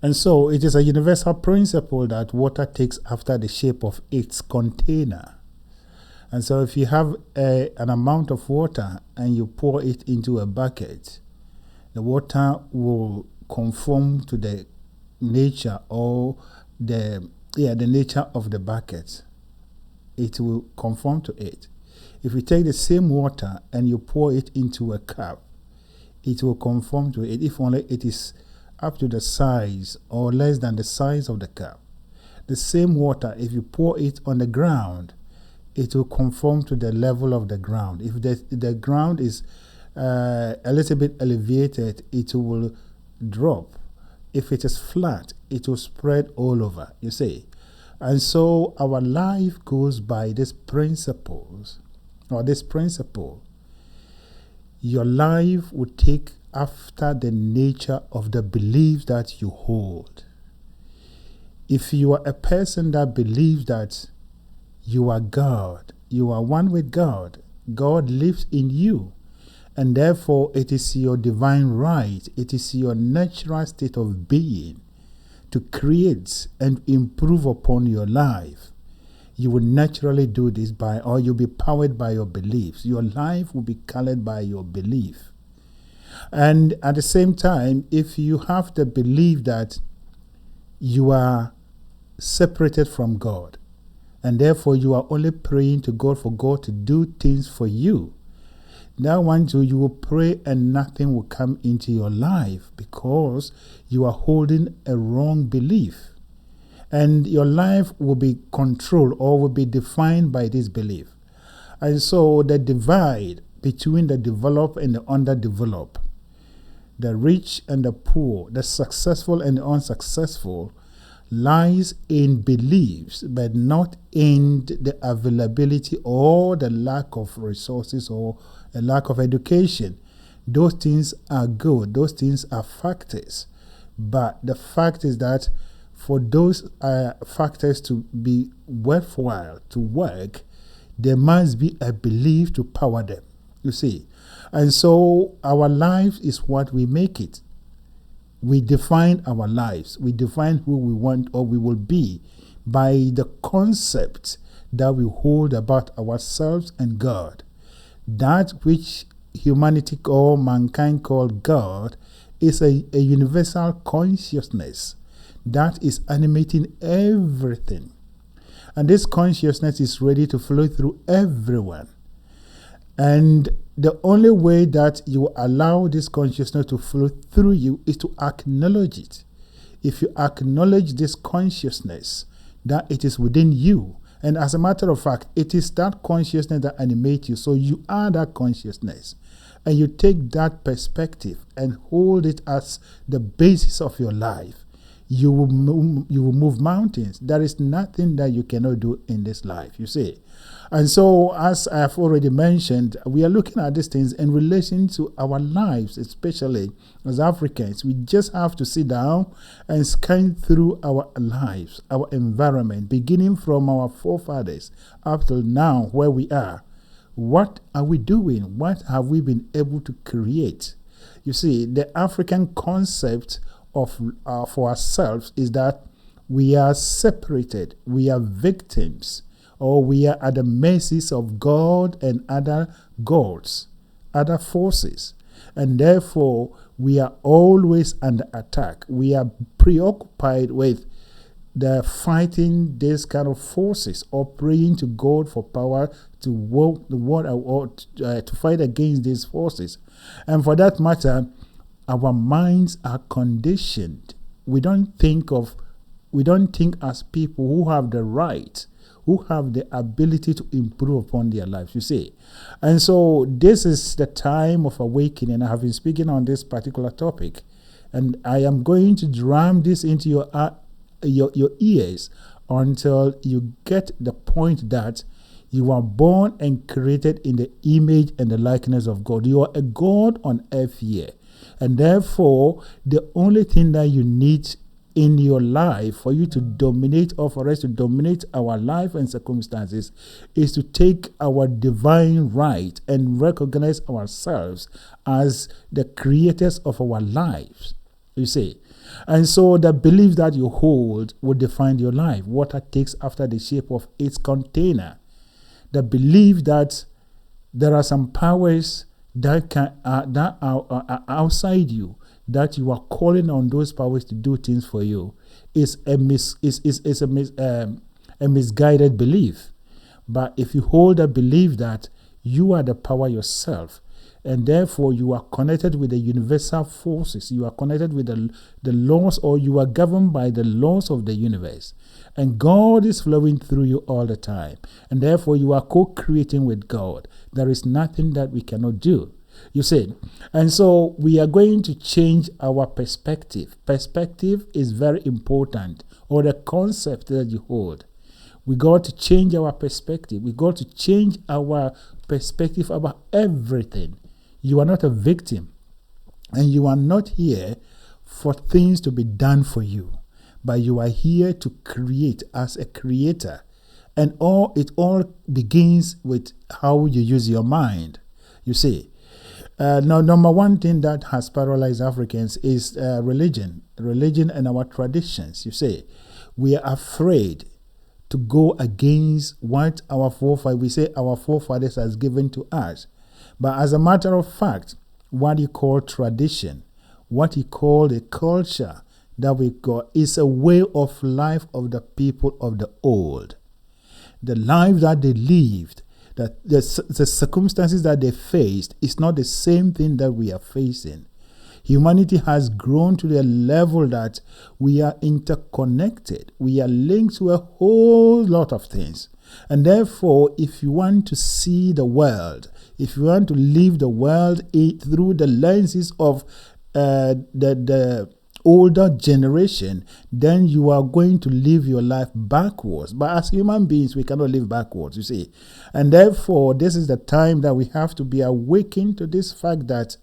And so it is a universal principle that water takes after the shape of its container. And so if you have an amount of water and you pour it into a bucket, the water will conform to the nature or the nature of the bucket. It will conform to it. If you take the same water and you pour it into a cup, it will conform to it, if only it is up to the size or less than the size of the cup. The same water, if you pour it on the ground, it will conform to the level of the ground. If the ground is a little bit elevated, it will drop. If it is flat, it will spread all over, you see. And so our life goes by these principles, or this principle. Your life will take after the nature of the beliefs that you hold. If you are a person that believes that you are God, you are one with God, God lives in you, and therefore it is your divine right, it is your natural state of being to create and improve upon your life. You will naturally do this or you'll be powered by your beliefs. Your life will be colored by your belief. And at the same time, if you have the belief that you are separated from God, and therefore you are only praying to God for God to do things for you, that one too, you will pray and nothing will come into your life because you are holding a wrong belief. And your life will be controlled or will be defined by this belief. And so the divide between the developed and the underdeveloped, the rich and the poor, the successful and the unsuccessful, lies in beliefs, but not in the availability or the lack of resources or a lack of education. Those things are good. Those things are factors. But the fact is that for those factors to be worthwhile, to work, there must be a belief to power them, you see. And so our life is what we make it. We define our lives. We define who we want or we will be by the concept that we hold about ourselves and God. That which humanity or mankind call God is a universal consciousness that is animating everything. And this consciousness is ready to flow through everyone. And the only way that you allow this consciousness to flow through you is to acknowledge it. If you acknowledge this consciousness, that it is within you, and as a matter of fact, it is that consciousness that animates you, so you are that consciousness, and you take that perspective and hold it as the basis of your life, you will move mountains. There is nothing that you cannot do in this life, you see. And so, as I have already mentioned, we are looking at these things in relation to our lives, especially as Africans. We just have to sit down and scan through our lives, our environment, beginning from our forefathers up till now, where we are. What are we doing? What have we been able to create? You see, the African concept for ourselves is that we are separated, we are victims, or we are at the mercies of God and other gods, other forces. And therefore, we are always under attack. We are preoccupied with the fighting these kind of forces or praying to God for power to fight against these forces. And for that matter, our minds are conditioned. We don't think as people who have the right, who have the ability to improve upon their lives, you see. And so this is the time of awakening. I have been speaking on this particular topic, and I am going to drum this into your ears until you get the point that you are born and created in the image and the likeness of God. You are a God on earth here. And therefore, the only thing that you need in your life for you to dominate or for us to dominate our life and circumstances is to take our divine right and recognize ourselves as the creators of our lives. You see, And so the belief that you hold will define your life. Water takes after the shape of its container. The belief that there are some powers that are outside you, that you are calling on those powers to do things for you, is a misguided belief. But if you hold a belief that you are the power yourself, and therefore you are connected with the universal forces, you are connected with the laws, or you are governed by the laws of the universe, and God is flowing through you all the time, and therefore you are co-creating with God, there is nothing that we cannot do. You see, and so we are going to change our perspective. Perspective is very important, or the concept that you hold. We got to change our perspective. We got to change our perspective about everything. You are not a victim, and you are not here for things to be done for you, but you are here to create as a creator. And it all begins with how you use your mind. You see, now, number one thing that has paralyzed Africans is religion and our traditions. You see, we are afraid to go against what our forefathers has given to us. But as a matter of fact, what you call tradition, what you call the culture that we got, is a way of life of the people of the old. The life that they lived, that the circumstances that they faced is not the same thing that we are facing. Humanity has grown to the level that we are interconnected. We are linked to a whole lot of things. And therefore, if you want to see the world, if you want to live the world through the lenses of the older generation, then you are going to live your life backwards. But as human beings, we cannot live backwards, you see. And therefore, this is the time that we have to be awakened to this fact that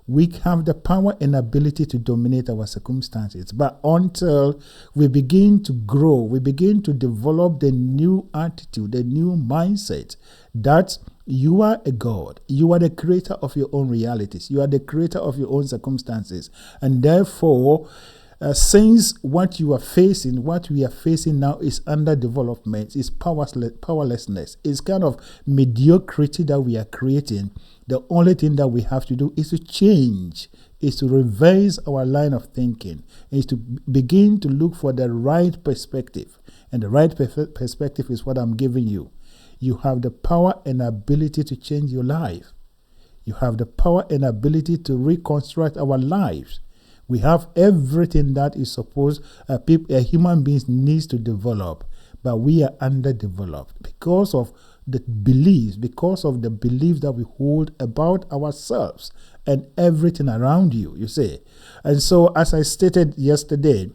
we have the power and ability to dominate our circumstances. But until we begin to grow, we begin to develop the new attitude, the new mindset that you are a God. You are the creator of your own realities. You are the creator of your own circumstances. And therefore, since what we are facing now is underdevelopment, is powerlessness, is kind of mediocrity that we are creating, the only thing that we have to do is to change, is to revise our line of thinking, is to begin to look for the right perspective. And the right perspective is what I'm giving you. You have the power and ability to change your life. You have the power and ability to reconstruct our lives. We have everything that is supposed a human being needs to develop, but we are underdeveloped because of the beliefs, that we hold about ourselves and everything around you, you see. And so, as I stated yesterday,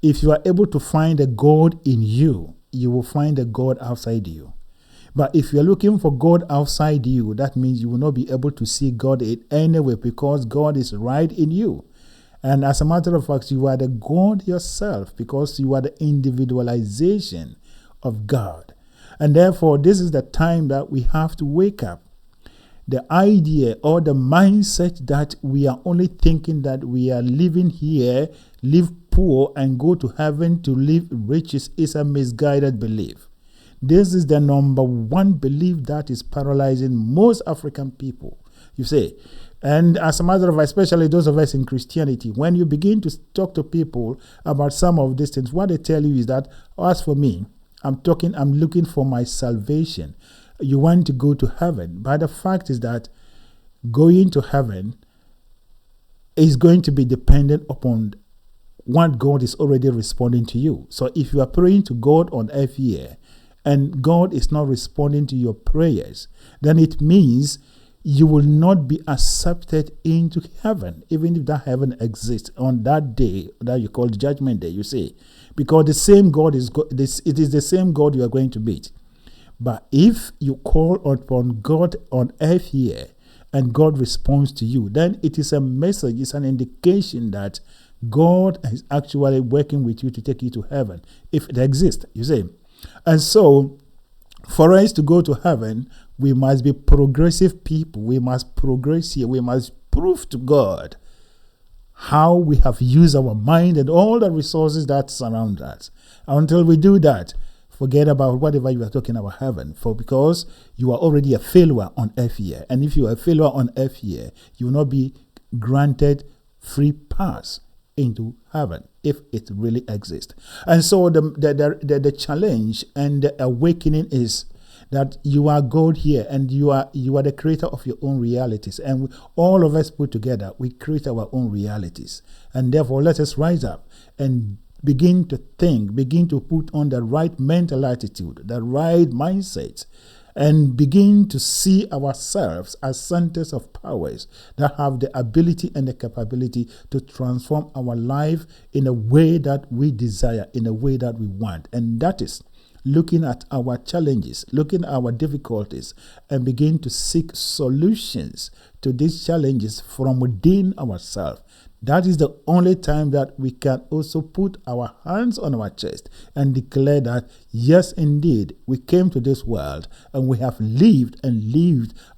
if you are able to find a God in you, you will find a God outside you. But if you're looking for God outside you, that means you will not be able to see God in any way, because God is right in you. And as a matter of fact, you are the God yourself, because you are the individualization of God. And therefore, this is the time that we have to wake up. The idea or the mindset that we are only thinking that we are living here, live poor, and go to heaven to live riches is a misguided belief. This is the number one belief that is paralyzing most African people, you see. And as a matter of fact, especially those of us in Christianity, when you begin to talk to people about some of these things, what they tell you is that, as for me, I'm looking for my salvation. You want to go to heaven. But the fact is that going to heaven is going to be dependent upon what God is already responding to you. So if you are praying to God on earth here, and God is not responding to your prayers, then it means you will not be accepted into heaven, even if that heaven exists on that day that you call the judgment day, you see. Because the same God it is the same God you are going to meet. But if you call upon God on earth here and God responds to you, then it is a message, it's an indication that God is actually working with you to take you to heaven, if it exists, you see. And so, for us to go to heaven, we must be progressive people. We must progress here. We must prove to God how we have used our mind and all the resources that surround us. Until we do that, forget about whatever you are talking about heaven, because you are already a failure on earth here. And if you are a failure on earth here, you will not be granted free pass into heaven if it really exists. And so the challenge and the awakening is that you are God here, and you are the creator of your own realities. And all of us put together, we create our own realities. And therefore, let us rise up and begin to think, begin to put on the right mental attitude, the right mindset, and begin to see ourselves as centers of powers that have the ability and the capability to transform our life in a way that we desire, in a way that we want. And that is looking at our challenges, looking at our difficulties, and begin to seek solutions to these challenges from within ourselves. That is the only time that we can also put our hands on our chest and declare that, yes, indeed, we came to this world and we have lived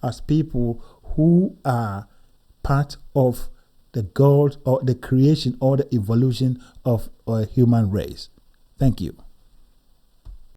as people who are part of the God or the creation or the evolution of a human race. Thank you.